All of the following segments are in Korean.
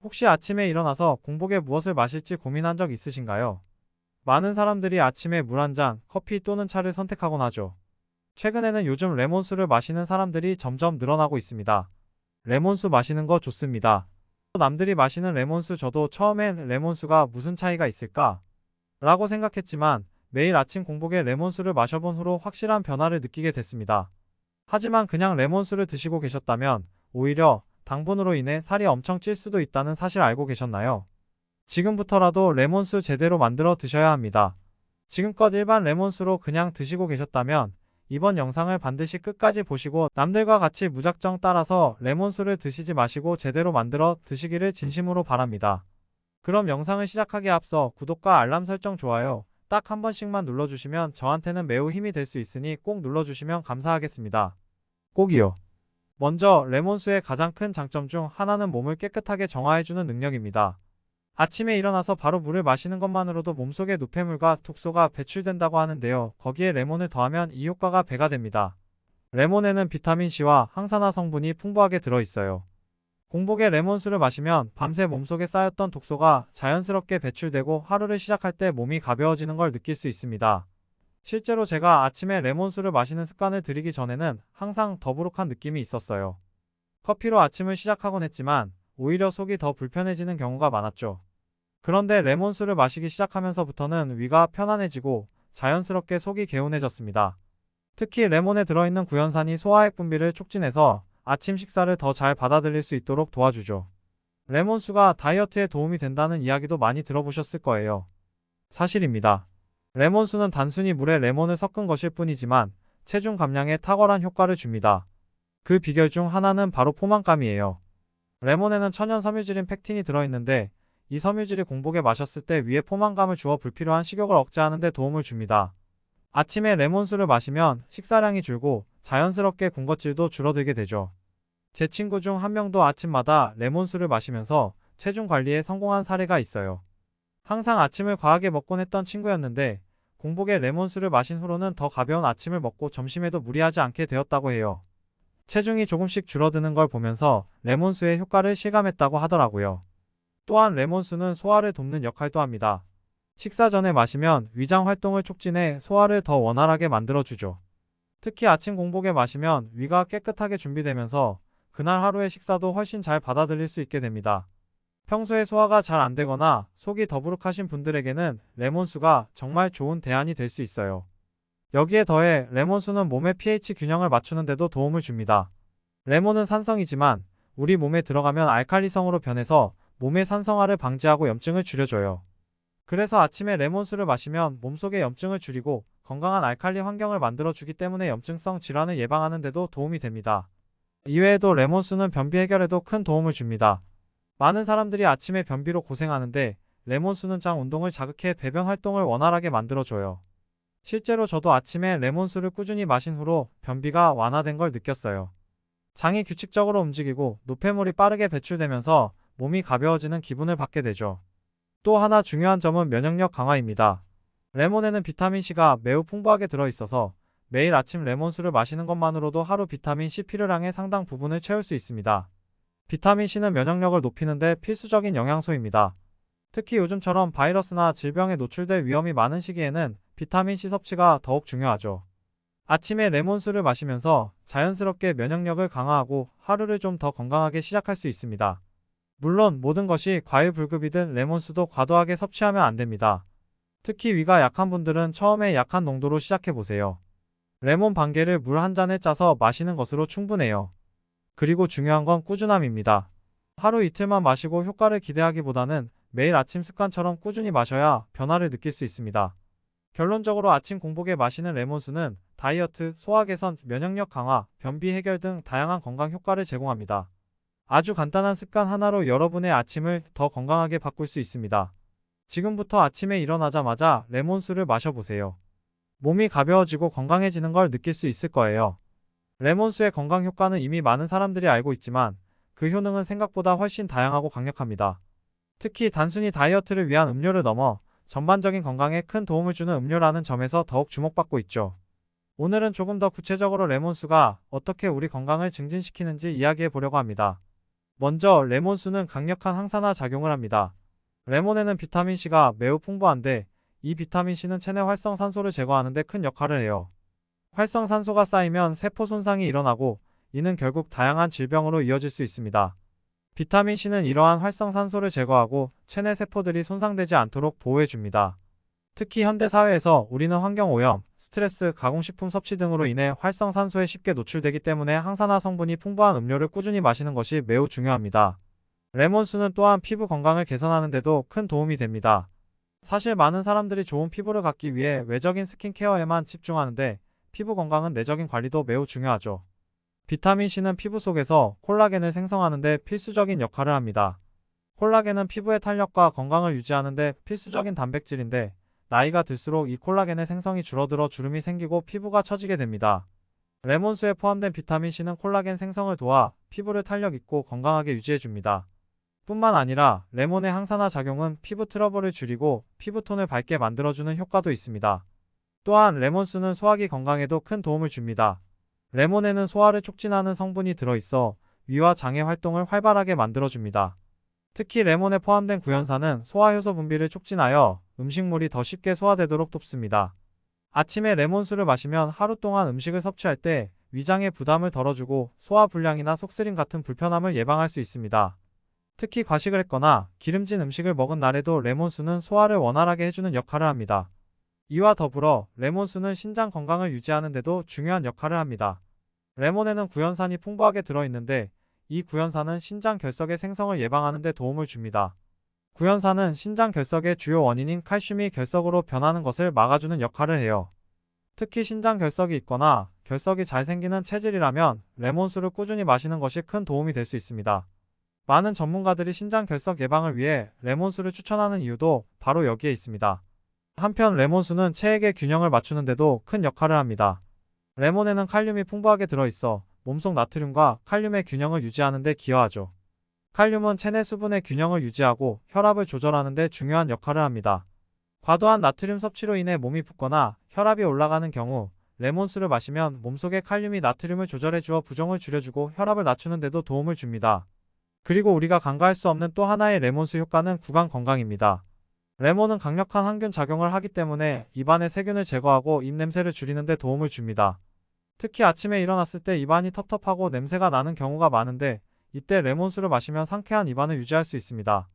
혹시 아침에 일어나서 공복에 무엇을 마실지 고민한 적 있으신가요? 많은 사람들이 아침에 물 한 잔, 커피 또는 차를 선택하곤 하죠. 최근에는 요즘 레몬수를 마시는 사람들이 점점 늘어나고 있습니다. 레몬수 마시는 거 좋습니다. 남들이 마시는 레몬수 저도 처음엔 레몬수가 무슨 차이가 있을까? 라고 생각했지만 매일 아침 공복에 레몬수를 마셔본 후로 확실한 변화를 느끼게 됐습니다. 하지만 그냥 레몬수를 드시고 계셨다면 오히려 당분으로 인해 살이 엄청 찔 수도 있다는 사실 알고 계셨나요? 지금부터라도 레몬수 제대로 만들어 드셔야 합니다. 지금껏 일반 레몬수로 그냥 드시고 계셨다면 이번 영상을 반드시 끝까지 보시고 남들과 같이 무작정 따라서 레몬수를 드시지 마시고 제대로 만들어 드시기를 진심으로 바랍니다. 그럼 영상을 시작하기에 앞서 구독과 알람 설정 좋아요 딱 한 번씩만 눌러주시면 저한테는 매우 힘이 될 수 있으니 꼭 눌러주시면 감사하겠습니다. 꼭이요. 먼저 레몬수의 가장 큰 장점 중 하나는 몸을 깨끗하게 정화해주는 능력입니다. 아침에 일어나서 바로 물을 마시는 것만으로도 몸속에 노폐물과 독소가 배출된다고 하는데요. 거기에 레몬을 더하면 이 효과가 배가 됩니다. 레몬에는 비타민C와 항산화 성분이 풍부하게 들어있어요. 공복에 레몬수를 마시면 밤새 몸속에 쌓였던 독소가 자연스럽게 배출되고 하루를 시작할 때 몸이 가벼워지는 걸 느낄 수 있습니다. 실제로 제가 아침에 레몬수를 마시는 습관을 들이기 전에는 항상 더부룩한 느낌이 있었어요. 커피로 아침을 시작하곤 했지만 오히려 속이 더 불편해지는 경우가 많았죠. 그런데 레몬수를 마시기 시작하면서부터는 위가 편안해지고 자연스럽게 속이 개운해졌습니다. 특히 레몬에 들어있는 구연산이 소화액 분비를 촉진해서 아침 식사를 더 잘 받아들일 수 있도록 도와주죠. 레몬수가 다이어트에 도움이 된다는 이야기도 많이 들어보셨을 거예요. 사실입니다. 레몬수는 단순히 물에 레몬을 섞은 것일 뿐이지만 체중 감량에 탁월한 효과를 줍니다. 그 비결 중 하나는 바로 포만감이에요. 레몬에는 천연 섬유질인 펙틴이 들어있는데 이 섬유질이 공복에 마셨을 때 위에 포만감을 주어 불필요한 식욕을 억제하는 데 도움을 줍니다. 아침에 레몬수를 마시면 식사량이 줄고 자연스럽게 군것질도 줄어들게 되죠. 제 친구 중 한 명도 아침마다 레몬수를 마시면서 체중 관리에 성공한 사례가 있어요. 항상 아침을 과하게 먹곤 했던 친구였는데 공복에 레몬수를 마신 후로는 더 가벼운 아침을 먹고 점심에도 무리하지 않게 되었다고 해요. 체중이 조금씩 줄어드는 걸 보면서 레몬수의 효과를 실감했다고 하더라고요. 또한 레몬수는 소화를 돕는 역할도 합니다. 식사 전에 마시면 위장 활동을 촉진해 소화를 더 원활하게 만들어주죠. 특히 아침 공복에 마시면 위가 깨끗하게 준비되면서 그날 하루의 식사도 훨씬 잘 받아들일 수 있게 됩니다. 평소에 소화가 잘 안되거나 속이 더부룩하신 분들에게는 레몬수가 정말 좋은 대안이 될 수 있어요. 여기에 더해 레몬수는 몸의 pH 균형을 맞추는 데도 도움을 줍니다. 레몬은 산성이지만 우리 몸에 들어가면 알칼리성으로 변해서 몸의 산성화를 방지하고 염증을 줄여줘요. 그래서 아침에 레몬수를 마시면 몸속의 염증을 줄이고 건강한 알칼리 환경을 만들어주기 때문에 염증성 질환을 예방하는 데도 도움이 됩니다. 이외에도 레몬수는 변비 해결에도 큰 도움을 줍니다. 많은 사람들이 아침에 변비로 고생하는데 레몬수는 장 운동을 자극해 배변 활동을 원활하게 만들어줘요. 실제로 저도 아침에 레몬수를 꾸준히 마신 후로 변비가 완화된 걸 느꼈어요. 장이 규칙적으로 움직이고 노폐물이 빠르게 배출되면서 몸이 가벼워지는 기분을 받게 되죠. 또 하나 중요한 점은 면역력 강화입니다. 레몬에는 비타민C가 매우 풍부하게 들어있어서 매일 아침 레몬수를 마시는 것만으로도 하루 비타민C 필요량의 상당 부분을 채울 수 있습니다. 비타민C는 면역력을 높이는 데 필수적인 영양소입니다. 특히 요즘처럼 바이러스나 질병에 노출될 위험이 많은 시기에는 비타민C 섭취가 더욱 중요하죠. 아침에 레몬수를 마시면서 자연스럽게 면역력을 강화하고 하루를 좀 더 건강하게 시작할 수 있습니다. 물론 모든 것이 과유불급이든 레몬수도 과도하게 섭취하면 안 됩니다. 특히 위가 약한 분들은 처음에 약한 농도로 시작해보세요. 레몬 반 개를 물 한 잔에 짜서 마시는 것으로 충분해요. 그리고 중요한 건 꾸준함입니다. 하루 이틀만 마시고 효과를 기대하기보다는 매일 아침 습관처럼 꾸준히 마셔야 변화를 느낄 수 있습니다. 결론적으로 아침 공복에 마시는 레몬수는 다이어트, 소화 개선, 면역력 강화, 변비 해결 등 다양한 건강 효과를 제공합니다. 아주 간단한 습관 하나로 여러분의 아침을 더 건강하게 바꿀 수 있습니다. 지금부터 아침에 일어나자마자 레몬수를 마셔보세요. 몸이 가벼워지고 건강해지는 걸 느낄 수 있을 거예요. 레몬수의 건강 효과는 이미 많은 사람들이 알고 있지만 그 효능은 생각보다 훨씬 다양하고 강력합니다. 특히 단순히 다이어트를 위한 음료를 넘어 전반적인 건강에 큰 도움을 주는 음료라는 점에서 더욱 주목받고 있죠. 오늘은 조금 더 구체적으로 레몬수가 어떻게 우리 건강을 증진시키는지 이야기해 보려고 합니다. 먼저 레몬수는 강력한 항산화 작용을 합니다. 레몬에는 비타민C가 매우 풍부한데 이 비타민C는 체내 활성산소를 제거하는 데 큰 역할을 해요. 활성산소가 쌓이면 세포 손상이 일어나고 이는 결국 다양한 질병으로 이어질 수 있습니다. 비타민C는 이러한 활성산소를 제거하고 체내 세포들이 손상되지 않도록 보호해줍니다. 특히 현대사회에서 우리는 환경오염, 스트레스, 가공식품 섭취 등으로 인해 활성산소에 쉽게 노출되기 때문에 항산화 성분이 풍부한 음료를 꾸준히 마시는 것이 매우 중요합니다. 레몬수는 또한 피부 건강을 개선하는 데도 큰 도움이 됩니다. 사실 많은 사람들이 좋은 피부를 갖기 위해 외적인 스킨케어에만 집중하는데 피부 건강은 내적인 관리도 매우 중요하죠. 비타민C는 피부 속에서 콜라겐을 생성하는 데 필수적인 역할을 합니다. 콜라겐은 피부의 탄력과 건강을 유지하는 데 필수적인 단백질인데 나이가 들수록 이 콜라겐의 생성이 줄어들어 주름이 생기고 피부가 처지게 됩니다. 레몬수에 포함된 비타민C는 콜라겐 생성을 도와 피부를 탄력 있고 건강하게 유지해줍니다. 뿐만 아니라 레몬의 항산화 작용은 피부 트러블을 줄이고 피부톤을 밝게 만들어주는 효과도 있습니다. 또한 레몬수는 소화기 건강에도 큰 도움을 줍니다. 레몬에는 소화를 촉진하는 성분이 들어있어 위와 장의 활동을 활발하게 만들어줍니다. 특히 레몬에 포함된 구연산은 소화효소 분비를 촉진하여 음식물이 더 쉽게 소화되도록 돕습니다. 아침에 레몬수를 마시면 하루 동안 음식을 섭취할 때 위장의 부담을 덜어주고 소화불량이나 속쓰림 같은 불편함을 예방할 수 있습니다. 특히 과식을 했거나 기름진 음식을 먹은 날에도 레몬수는 소화를 원활하게 해주는 역할을 합니다. 이와 더불어 레몬수는 신장 건강을 유지하는 데도 중요한 역할을 합니다. 레몬에는 구연산이 풍부하게 들어있는데 이 구연산은 신장 결석의 생성을 예방하는 데 도움을 줍니다. 구연산은 신장 결석의 주요 원인인 칼슘이 결석으로 변하는 것을 막아주는 역할을 해요. 특히 신장 결석이 있거나 결석이 잘 생기는 체질이라면 레몬수를 꾸준히 마시는 것이 큰 도움이 될 수 있습니다. 많은 전문가들이 신장 결석 예방을 위해 레몬수를 추천하는 이유도 바로 여기에 있습니다. 한편 레몬수는 체액의 균형을 맞추는 데도 큰 역할을 합니다. 레몬에는 칼륨이 풍부하게 들어있어 몸속 나트륨과 칼륨의 균형을 유지하는 데 기여하죠. 칼륨은 체내 수분의 균형을 유지하고 혈압을 조절하는 데 중요한 역할을 합니다. 과도한 나트륨 섭취로 인해 몸이 붓거나 혈압이 올라가는 경우 레몬수를 마시면 몸속의 칼륨이 나트륨을 조절해 주어 부종을 줄여주고 혈압을 낮추는 데도 도움을 줍니다. 그리고 우리가 간과할 수 없는 또 하나의 레몬수 효과는 구강 건강입니다. 레몬은 강력한 항균 작용을 하기 때문에 입안의 세균을 제거하고 입냄새를 줄이는 데 도움을 줍니다. 특히 아침에 일어났을 때 입안이 텁텁하고 냄새가 나는 경우가 많은데 이때 레몬수를 마시면 상쾌한 입안을 유지할 수 있습니다.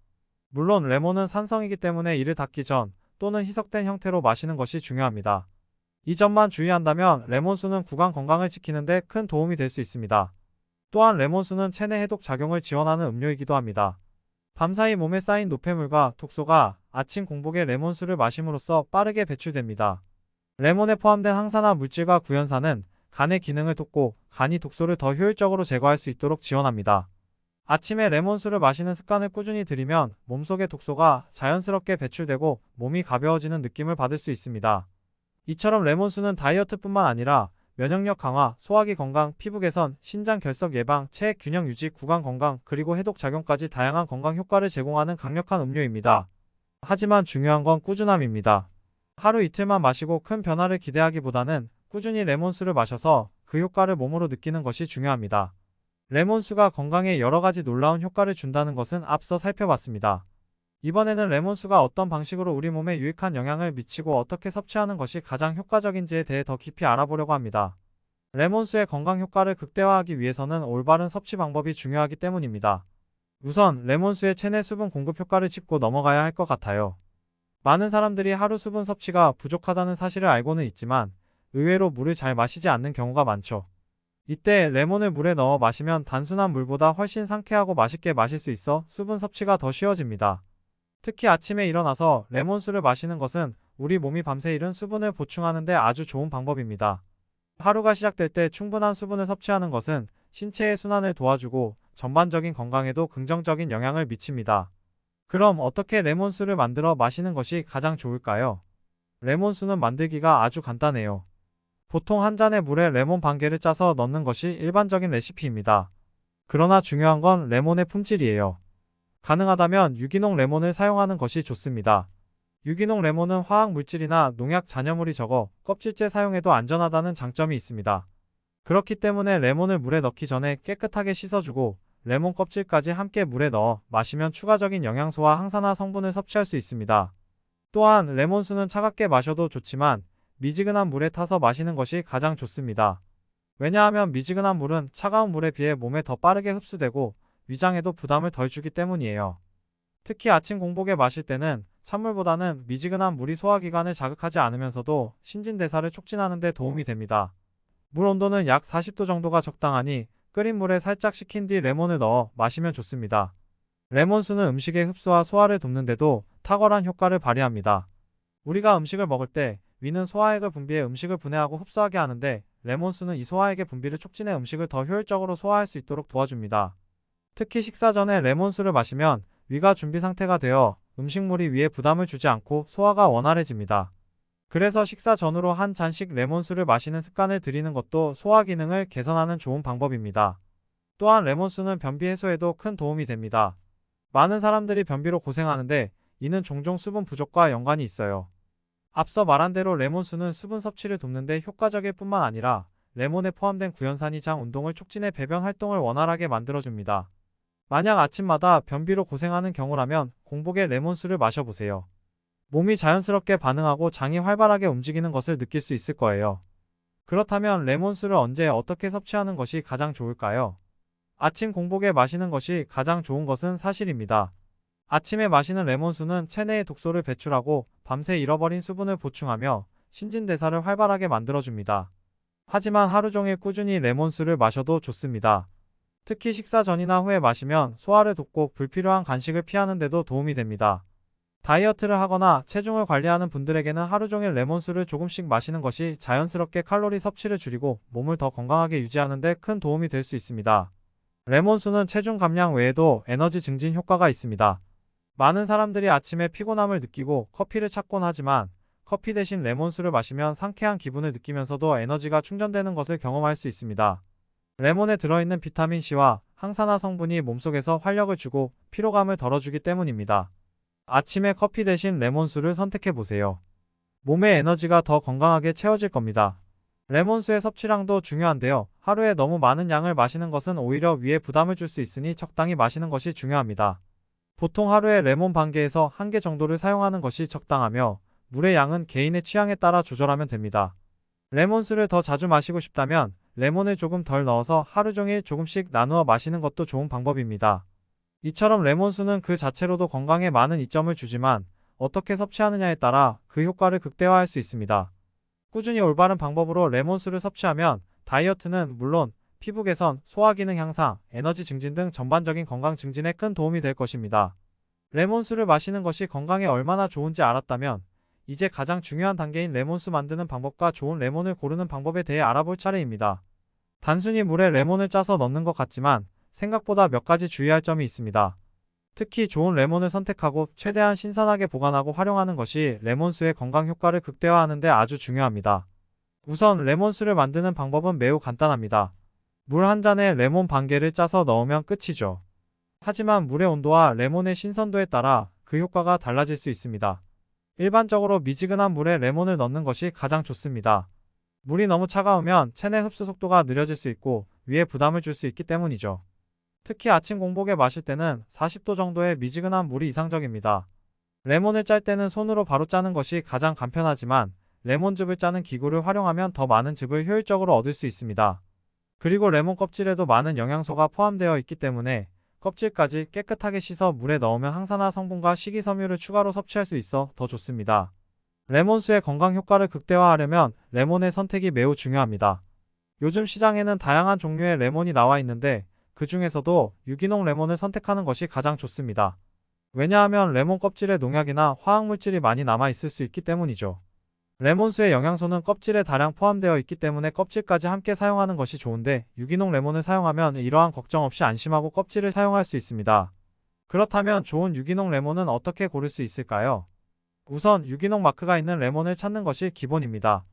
물론 레몬은 산성이기 때문에 이를 닦기 전 또는 희석된 형태로 마시는 것이 중요합니다. 이 점만 주의한다면 레몬수는 구강 건강을 지키는 데 큰 도움이 될 수 있습니다. 또한 레몬수는 체내 해독 작용을 지원하는 음료이기도 합니다. 밤사이 몸에 쌓인 노폐물과 독소가 아침 공복에 레몬수를 마심으로써 빠르게 배출됩니다. 레몬에 포함된 항산화 물질과 구연산은 간의 기능을 돕고 간이 독소를 더 효율적으로 제거할 수 있도록 지원합니다. 아침에 레몬수를 마시는 습관을 꾸준히 들이면 몸속의 독소가 자연스럽게 배출되고 몸이 가벼워지는 느낌을 받을 수 있습니다. 이처럼 레몬수는 다이어트뿐만 아니라 면역력 강화, 소화기 건강, 피부 개선, 신장 결석 예방, 체액 균형 유지, 구강 건강, 그리고 해독 작용까지 다양한 건강 효과를 제공하는 강력한 음료입니다. 하지만 중요한 건 꾸준함입니다. 하루 이틀만 마시고 큰 변화를 기대하기보다는 꾸준히 레몬수를 마셔서 그 효과를 몸으로 느끼는 것이 중요합니다. 레몬수가 건강에 여러가지 놀라운 효과를 준다는 것은 앞서 살펴봤습니다. 이번에는 레몬수가 어떤 방식으로 우리 몸에 유익한 영향을 미치고 어떻게 섭취하는 것이 가장 효과적인지에 대해 더 깊이 알아보려고 합니다. 레몬수의 건강 효과를 극대화하기 위해서는 올바른 섭취 방법이 중요하기 때문입니다. 우선 레몬수의 체내 수분 공급 효과를 짚고 넘어가야 할 것 같아요. 많은 사람들이 하루 수분 섭취가 부족하다는 사실을 알고는 있지만 의외로 물을 잘 마시지 않는 경우가 많죠. 이때 레몬을 물에 넣어 마시면 단순한 물보다 훨씬 상쾌하고 맛있게 마실 수 있어 수분 섭취가 더 쉬워집니다. 특히 아침에 일어나서 레몬수를 마시는 것은 우리 몸이 밤새 잃은 수분을 보충하는 데 아주 좋은 방법입니다. 하루가 시작될 때 충분한 수분을 섭취하는 것은 신체의 순환을 도와주고 전반적인 건강에도 긍정적인 영향을 미칩니다. 그럼 어떻게 레몬수를 만들어 마시는 것이 가장 좋을까요? 레몬수는 만들기가 아주 간단해요. 보통 한 잔의 물에 레몬 반 개를 짜서 넣는 것이 일반적인 레시피입니다. 그러나 중요한 건 레몬의 품질이에요. 가능하다면 유기농 레몬을 사용하는 것이 좋습니다. 유기농 레몬은 화학 물질이나 농약 잔여물이 적어 껍질째 사용해도 안전하다는 장점이 있습니다. 그렇기 때문에 레몬을 물에 넣기 전에 깨끗하게 씻어주고 레몬 껍질까지 함께 물에 넣어 마시면 추가적인 영양소와 항산화 성분을 섭취할 수 있습니다. 또한 레몬수는 차갑게 마셔도 좋지만 미지근한 물에 타서 마시는 것이 가장 좋습니다. 왜냐하면 미지근한 물은 차가운 물에 비해 몸에 더 빠르게 흡수되고 위장에도 부담을 덜 주기 때문이에요. 특히 아침 공복에 마실 때는 찬물보다는 미지근한 물이 소화기관을 자극하지 않으면서도 신진대사를 촉진하는 데 도움이 됩니다. 물 온도는 약 40도 정도가 적당하니 끓인 물에 살짝 식힌 뒤 레몬을 넣어 마시면 좋습니다. 레몬수는 음식의 흡수와 소화를 돕는데도 탁월한 효과를 발휘합니다. 우리가 음식을 먹을 때 위는 소화액을 분비해 음식을 분해하고 흡수하게 하는데 레몬수는 이 소화액의 분비를 촉진해 음식을 더 효율적으로 소화할 수 있도록 도와줍니다. 특히 식사 전에 레몬수를 마시면 위가 준비 상태가 되어 음식물이 위에 부담을 주지 않고 소화가 원활해집니다. 그래서 식사 전후로 한 잔씩 레몬수를 마시는 습관을 들이는 것도 소화 기능을 개선하는 좋은 방법입니다. 또한 레몬수는 변비 해소에도 큰 도움이 됩니다. 많은 사람들이 변비로 고생하는데 이는 종종 수분 부족과 연관이 있어요. 앞서 말한 대로 레몬수는 수분 섭취를 돕는데 효과적일 뿐만 아니라 레몬에 포함된 구연산이 장 운동을 촉진해 배변 활동을 원활하게 만들어줍니다. 만약 아침마다 변비로 고생하는 경우라면 공복에 레몬수를 마셔보세요. 몸이 자연스럽게 반응하고 장이 활발하게 움직이는 것을 느낄 수 있을 거예요. 그렇다면 레몬수를 언제 어떻게 섭취하는 것이 가장 좋을까요? 아침 공복에 마시는 것이 가장 좋은 것은 사실입니다. 아침에 마시는 레몬수는 체내의 독소를 배출하고 밤새 잃어버린 수분을 보충하며 신진대사를 활발하게 만들어줍니다. 하지만 하루 종일 꾸준히 레몬수를 마셔도 좋습니다. 특히 식사 전이나 후에 마시면 소화를 돕고 불필요한 간식을 피하는 데도 도움이 됩니다. 다이어트를 하거나 체중을 관리하는 분들에게는 하루 종일 레몬수를 조금씩 마시는 것이 자연스럽게 칼로리 섭취를 줄이고 몸을 더 건강하게 유지하는 데 큰 도움이 될 수 있습니다. 레몬수는 체중 감량 외에도 에너지 증진 효과가 있습니다. 많은 사람들이 아침에 피곤함을 느끼고 커피를 찾곤 하지만 커피 대신 레몬수를 마시면 상쾌한 기분을 느끼면서도 에너지가 충전되는 것을 경험할 수 있습니다. 레몬에 들어있는 비타민C와 항산화 성분이 몸속에서 활력을 주고 피로감을 덜어주기 때문입니다. 아침에 커피 대신 레몬수를 선택해보세요. 몸의 에너지가 더 건강하게 채워질 겁니다. 레몬수의 섭취량도 중요한데요. 하루에 너무 많은 양을 마시는 것은 오히려 위에 부담을 줄 수 있으니 적당히 마시는 것이 중요합니다. 보통 하루에 레몬 반 개에서 1개 정도를 사용하는 것이 적당하며 물의 양은 개인의 취향에 따라 조절하면 됩니다. 레몬수를 더 자주 마시고 싶다면 레몬을 조금 덜 넣어서 하루 종일 조금씩 나누어 마시는 것도 좋은 방법입니다. 이처럼 레몬수는 그 자체로도 건강에 많은 이점을 주지만 어떻게 섭취하느냐에 따라 그 효과를 극대화할 수 있습니다. 꾸준히 올바른 방법으로 레몬수를 섭취하면 다이어트는 물론 피부 개선, 소화 기능 향상, 에너지 증진 등 전반적인 건강 증진에 큰 도움이 될 것입니다. 레몬수를 마시는 것이 건강에 얼마나 좋은지 알았다면 이제 가장 중요한 단계인 레몬수 만드는 방법과 좋은 레몬을 고르는 방법에 대해 알아볼 차례입니다. 단순히 물에 레몬을 짜서 넣는 것 같지만 생각보다 몇 가지 주의할 점이 있습니다. 특히 좋은 레몬을 선택하고 최대한 신선하게 보관하고 활용하는 것이 레몬수의 건강 효과를 극대화하는 데 아주 중요합니다. 우선 레몬수를 만드는 방법은 매우 간단합니다. 물 한 잔에 레몬 반 개를 짜서 넣으면 끝이죠. 하지만 물의 온도와 레몬의 신선도에 따라 그 효과가 달라질 수 있습니다. 일반적으로 미지근한 물에 레몬을 넣는 것이 가장 좋습니다. 물이 너무 차가우면 체내 흡수 속도가 느려질 수 있고 위에 부담을 줄 수 있기 때문이죠. 특히 아침 공복에 마실 때는 40도 정도의 미지근한 물이 이상적입니다. 레몬을 짤 때는 손으로 바로 짜는 것이 가장 간편하지만 레몬즙을 짜는 기구를 활용하면 더 많은 즙을 효율적으로 얻을 수 있습니다. 그리고 레몬 껍질에도 많은 영양소가 포함되어 있기 때문에 껍질까지 깨끗하게 씻어 물에 넣으면 항산화 성분과 식이섬유를 추가로 섭취할 수 있어 더 좋습니다. 레몬수의 건강 효과를 극대화하려면 레몬의 선택이 매우 중요합니다. 요즘 시장에는 다양한 종류의 레몬이 나와 있는데 그 중에서도 유기농 레몬을 선택하는 것이 가장 좋습니다. 왜냐하면 레몬 껍질에 농약이나 화학물질이 많이 남아 있을 수 있기 때문이죠. 레몬수의 영양소는 껍질에 다량 포함되어 있기 때문에 껍질까지 함께 사용하는 것이 좋은데 유기농 레몬을 사용하면 이러한 걱정 없이 안심하고 껍질을 사용할 수 있습니다. 그렇다면 좋은 유기농 레몬은 어떻게 고를 수 있을까요? 우선 유기농 마크가 있는 레몬을 찾는 것이 기본입니다.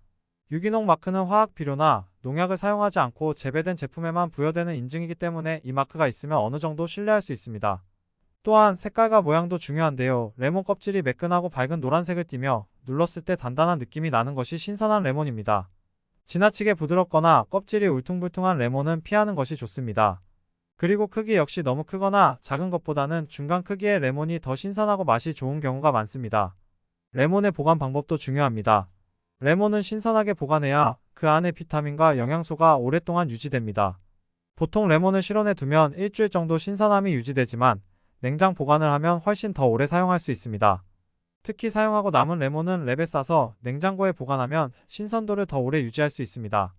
유기농 마크는 화학 비료나 농약을 사용하지 않고 재배된 제품에만 부여되는 인증이기 때문에 이 마크가 있으면 어느 정도 신뢰할 수 있습니다. 또한 색깔과 모양도 중요한데요. 레몬 껍질이 매끈하고 밝은 노란색을 띠며 눌렀을 때 단단한 느낌이 나는 것이 신선한 레몬입니다. 지나치게 부드럽거나 껍질이 울퉁불퉁한 레몬은 피하는 것이 좋습니다. 그리고 크기 역시 너무 크거나 작은 것보다는 중간 크기의 레몬이 더 신선하고 맛이 좋은 경우가 많습니다. 레몬의 보관 방법도 중요합니다. 레몬은 신선하게 보관해야 그 안의 비타민과 영양소가 오랫동안 유지됩니다. 보통 레몬을 실온에 두면 일주일 정도 신선함이 유지되지만 냉장 보관을 하면 훨씬 더 오래 사용할 수 있습니다. 특히 사용하고 남은 레몬은 랩에 싸서 냉장고에 보관하면 신선도를 더 오래 유지할 수 있습니다.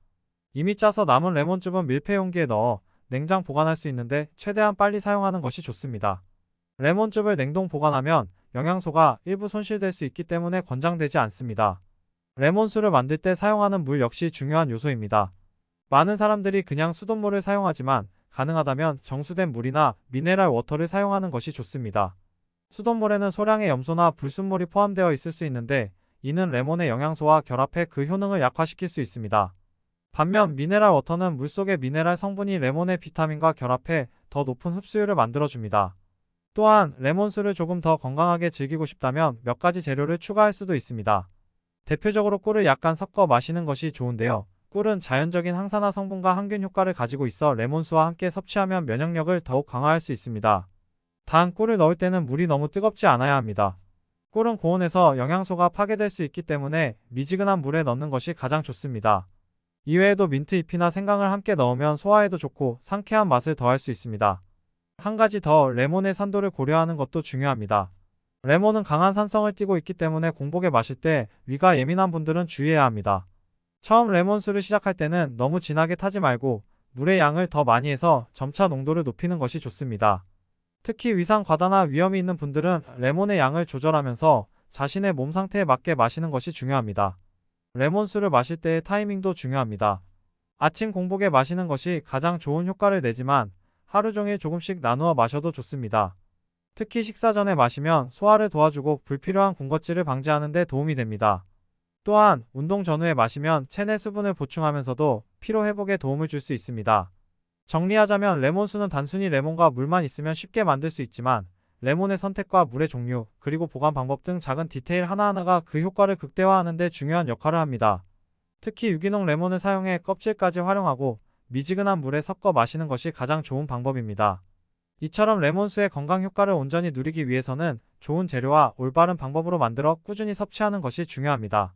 이미 짜서 남은 레몬즙은 밀폐 용기에 넣어 냉장 보관할 수 있는데 최대한 빨리 사용하는 것이 좋습니다. 레몬즙을 냉동 보관하면 영양소가 일부 손실될 수 있기 때문에 권장되지 않습니다. 레몬수를 만들 때 사용하는 물 역시 중요한 요소입니다. 많은 사람들이 그냥 수돗물을 사용하지만 가능하다면 정수된 물이나 미네랄 워터를 사용하는 것이 좋습니다. 수돗물에는 소량의 염소나 불순물이 포함되어 있을 수 있는데 이는 레몬의 영양소와 결합해 그 효능을 약화시킬 수 있습니다. 반면 미네랄 워터는 물속의 미네랄 성분이 레몬의 비타민과 결합해 더 높은 흡수율을 만들어줍니다. 또한 레몬수를 조금 더 건강하게 즐기고 싶다면 몇 가지 재료를 추가할 수도 있습니다. 대표적으로 꿀을 약간 섞어 마시는 것이 좋은데요. 꿀은 자연적인 항산화 성분과 항균 효과를 가지고 있어 레몬수와 함께 섭취하면 면역력을 더욱 강화할 수 있습니다. 단 꿀을 넣을 때는 물이 너무 뜨겁지 않아야 합니다. 꿀은 고온에서 영양소가 파괴될 수 있기 때문에 미지근한 물에 넣는 것이 가장 좋습니다. 이외에도 민트 잎이나 생강을 함께 넣으면 소화에도 좋고 상쾌한 맛을 더할 수 있습니다. 한 가지 더 레몬의 산도를 고려하는 것도 중요합니다. 레몬은 강한 산성을 띠고 있기 때문에 공복에 마실 때 위가 예민한 분들은 주의해야 합니다. 처음 레몬수를 시작할 때는 너무 진하게 타지 말고 물의 양을 더 많이 해서 점차 농도를 높이는 것이 좋습니다. 특히 위상 과다나 위험이 있는 분들은 레몬의 양을 조절하면서 자신의 몸 상태에 맞게 마시는 것이 중요합니다. 레몬수를 마실 때의 타이밍도 중요합니다. 아침 공복에 마시는 것이 가장 좋은 효과를 내지만 하루 종일 조금씩 나누어 마셔도 좋습니다. 특히 식사 전에 마시면 소화를 도와주고 불필요한 군것질을 방지하는 데 도움이 됩니다. 또한 운동 전후에 마시면 체내 수분을 보충하면서도 피로 회복에 도움을 줄 수 있습니다. 정리하자면 레몬수는 단순히 레몬과 물만 있으면 쉽게 만들 수 있지만 레몬의 선택과 물의 종류, 그리고 보관 방법 등 작은 디테일 하나하나가 그 효과를 극대화하는 데 중요한 역할을 합니다. 특히 유기농 레몬을 사용해 껍질까지 활용하고 미지근한 물에 섞어 마시는 것이 가장 좋은 방법입니다. 이처럼 레몬수의 건강 효과를 온전히 누리기 위해서는 좋은 재료와 올바른 방법으로 만들어 꾸준히 섭취하는 것이 중요합니다.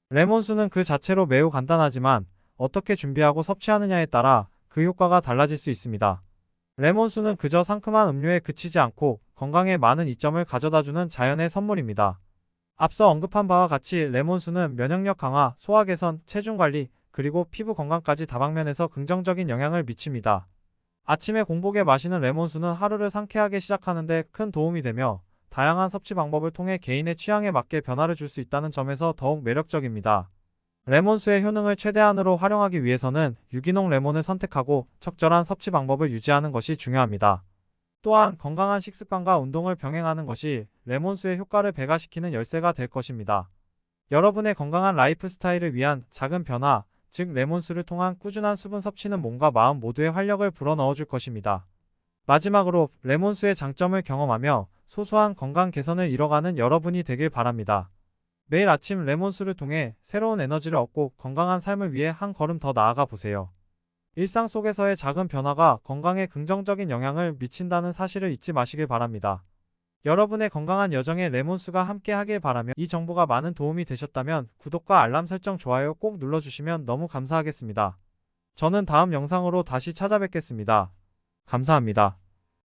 레몬수는 그 자체로 매우 간단하지만 어떻게 준비하고 섭취하느냐에 따라 그 효과가 달라질 수 있습니다. 레몬수는 그저 상큼한 음료에 그치지 않고 건강에 많은 이점을 가져다주는 자연의 선물입니다. 앞서 언급한 바와 같이 레몬수는 면역력 강화, 소화 개선, 체중 관리, 그리고 피부 건강까지 다방면에서 긍정적인 영향을 미칩니다. 아침에 공복에 마시는 레몬수는 하루를 상쾌하게 시작하는 데 큰 도움이 되며 다양한 섭취 방법을 통해 개인의 취향에 맞게 변화를 줄 수 있다는 점에서 더욱 매력적입니다. 레몬수의 효능을 최대한으로 활용하기 위해서는 유기농 레몬을 선택하고 적절한 섭취 방법을 유지하는 것이 중요합니다. 또한 건강한 식습관과 운동을 병행하는 것이 레몬수의 효과를 배가시키는 열쇠가 될 것입니다. 여러분의 건강한 라이프 스타일을 위한 작은 변화, 즉 레몬수를 통한 꾸준한 수분 섭취는 몸과 마음 모두의 활력을 불어넣어 줄 것입니다. 마지막으로 레몬수의 장점을 경험하며 소소한 건강 개선을 이뤄가는 여러분이 되길 바랍니다. 매일 아침 레몬수를 통해 새로운 에너지를 얻고 건강한 삶을 위해 한 걸음 더 나아가 보세요. 일상 속에서의 작은 변화가 건강에 긍정적인 영향을 미친다는 사실을 잊지 마시길 바랍니다. 여러분의 건강한 여정에 레몬수가 함께 하길 바라며 이 정보가 많은 도움이 되셨다면 구독과 알람 설정 좋아요 꼭 눌러주시면 너무 감사하겠습니다. 저는 다음 영상으로 다시 찾아뵙겠습니다. 감사합니다.